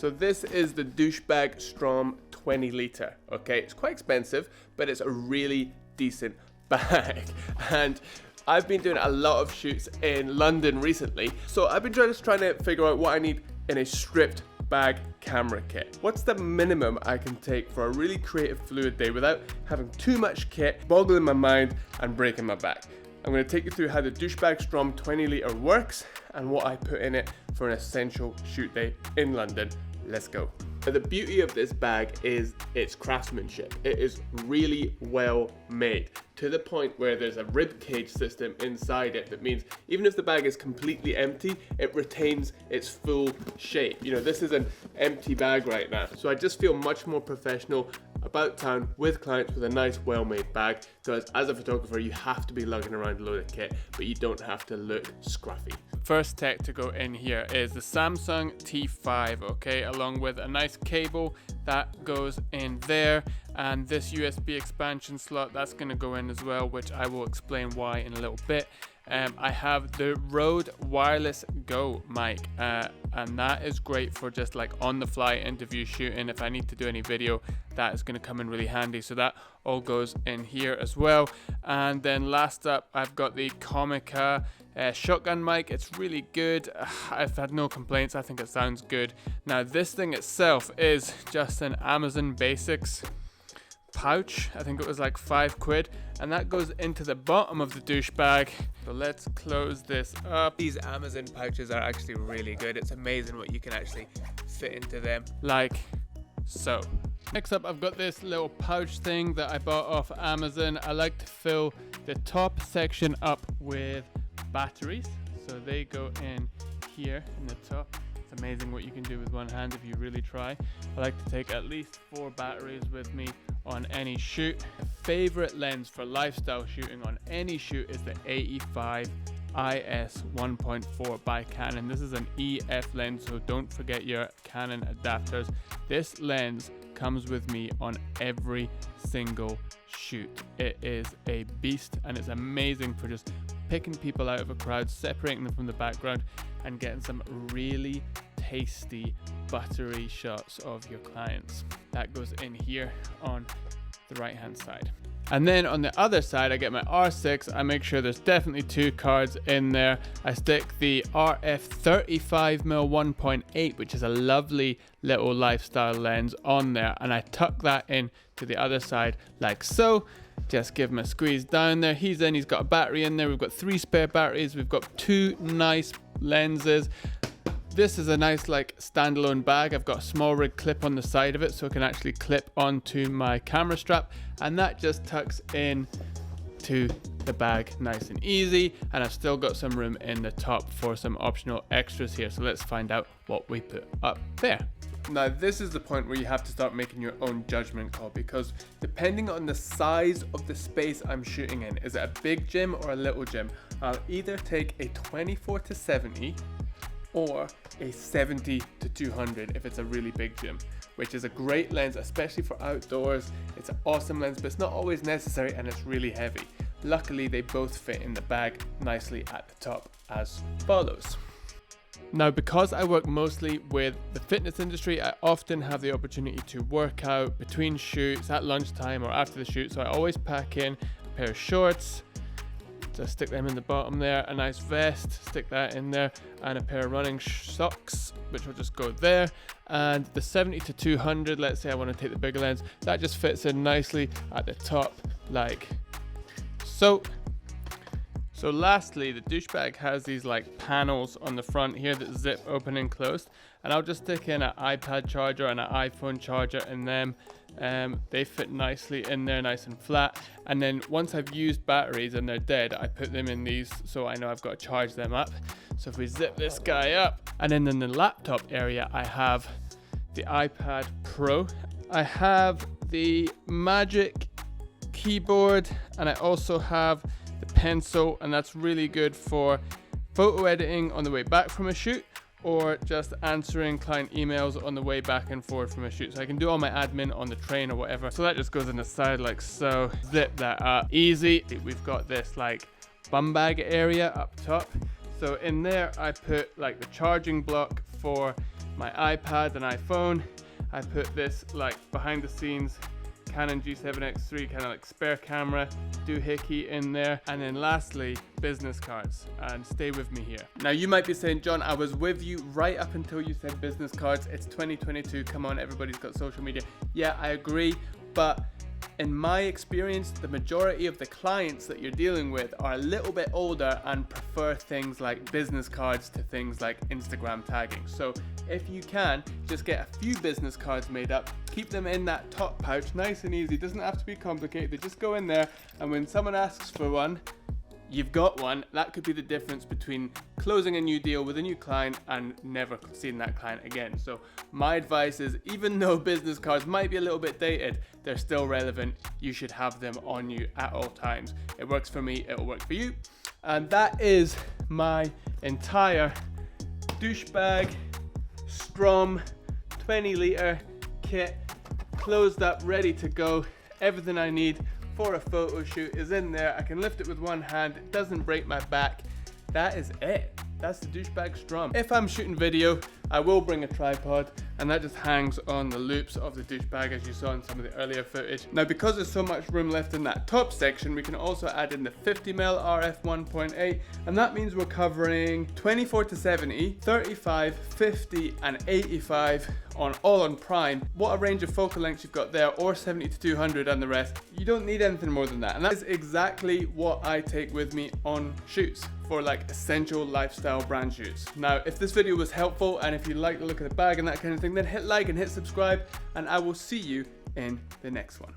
So this is the Douchebag Strom 20 litre, okay? It's quite expensive, but it's a really decent bag. And I've been doing a lot of shoots in London recently, so I've been trying to figure out what I need in a stripped bag camera kit. What's the minimum I can take for a really creative, fluid day without having too much kit, boggling my mind and breaking my back? I'm going to take you through how the Douchebag Strom 20 litre works and what I put in it for an essential shoot day in London. Let's go. The beauty of this bag is its craftsmanship. It is really well made, to the point where there's a rib cage system inside it that means even if the bag is completely empty, it retains its full shape. You know, this is an empty bag right now, so I just feel much more professional about town with clients with a nice well-made bag, because as a photographer you have to be lugging around a load of kit, but you don't have to look scruffy. First tech to go in here is the Samsung T5, okay, along with a nice cable that goes in there, and this USB expansion slot that's going to go in as well, which I will explain why in a little bit. I have the Rode Wireless Go mic, and that is great for just like on the fly interview shooting. If I need to do any video, that is going to come in really handy, so that all goes in here as well. And then last up, I've got the Comica shotgun mic. It's really good. I've had no complaints. I think it sounds good. Now this thing itself is just an Amazon Basics pouch. I think it was like £5, and that goes into the bottom of the douche bag. So let's close this up. These Amazon pouches are actually really good. It's amazing what you can actually fit into them, like so. Next up, I've got this little pouch thing that I bought off Amazon. I like to fill the top section up with batteries, so they go in here in the top. It's amazing what you can do with one hand if you really try. I like to take at least 4 batteries with me on any shoot. My favorite lens for lifestyle shooting on any shoot is the 85 IS 1.4 by Canon. This is an EF lens, so don't forget your Canon adapters. This lens comes with me on every single shoot. It is a beast, and it's amazing for just picking people out of a crowd, separating them from the background, and getting some really tasty buttery shots of your clients. That goes in here on the right hand side. And then on the other side, I get my R6. I make sure there's definitely 2 cards in there. I stick the RF 35mm 1.8, which is a lovely little lifestyle lens, on there, and I tuck that in to the other side like so. Just give him a squeeze down there. He's got a battery in there. We've got 3 spare batteries. We've got 2 nice lenses. This is a nice like standalone bag. I've got a small rig clip on the side of it, so it can actually clip onto my camera strap, and that just tucks in to the bag nice and easy. And I've still got some room in the top for some optional extras here, so let's find out what we put up there. Now this is the point where you have to start making your own judgment call, because depending on the size of the space I'm shooting in, is it a big gym or a little gym, I'll either take a 24-70 or a 70-200 if it's a really big gym, which is a great lens, especially for outdoors. It's an awesome lens, but it's not always necessary, and it's really heavy. Luckily, they both fit in the bag nicely at the top as follows. Now, because I work mostly with the fitness industry, I often have the opportunity to work out between shoots at lunchtime or after the shoot, so I always pack in a pair of shorts, just stick them in the bottom there, a nice vest, stick that in there, and a pair of running socks, which will just go there. And the 70-200, let's say I want to take the bigger lens, that just fits in nicely at the top like so. So lastly, the douche bag has these like panels on the front here that zip open and closed, and I'll just stick in an iPad charger and an iPhone charger in them. They fit nicely in there, nice and flat. And then once I've used batteries and they're dead, I put them in these so I know I've got to charge them up. So if we zip this guy up, and then in the laptop area, I have the iPad Pro. I have the Magic keyboard, and I also have the pencil, and that's really good for photo editing on the way back from a shoot, or just answering client emails on the way back and forward from a shoot. So I can do all my admin on the train or whatever. So that just goes in the side like so. Zip that up, easy. We've got this like bum bag area up top. So in there I put like the charging block for my iPad and iPhone. I put this like behind the scenes Canon G7X3 kind of like spare camera doohickey in there, and then lastly business cards. And stay with me here. Now you might be saying, John, I was with you right up until you said business cards. It's 2022, come on, everybody's got social media. Yeah, I agree, but in my experience, the majority of the clients that you're dealing with are a little bit older and prefer things like business cards to things like Instagram tagging. So if you can, just get a few business cards made up, keep them in that top pouch, nice and easy, doesn't have to be complicated, they just go in there, and when someone asks for one, you've got one. That could be the difference between closing a new deal with a new client and never seeing that client again. So my advice is, even though business cards might be a little bit dated, they're still relevant. You should have them on you at all times. It works for me, it'll work for you. And that is my entire Douchebag Strom 20-litre kit, closed up, ready to go. Everything I need for a photo shoot is in there. I can lift it with one hand, it doesn't break my back. That is it. That's the Douchebag Strom. If I'm shooting video, I will bring a tripod, and that just hangs on the loops of the Douchebag, as you saw in some of the earlier footage. Now, because there's so much room left in that top section, we can also add in the 50mm RF 1.8, and that means we're covering 24 to 70, 35, 50, and 85 all on prime. What a range of focal lengths you've got there, or 70 to 200 and the rest. You don't need anything more than that, and that is exactly what I take with me on shoots for like essential lifestyle brand shoots. Now, if this video was helpful and if you like the look of the bag and that kind of thing, then hit like and hit subscribe, and I will see you in the next one.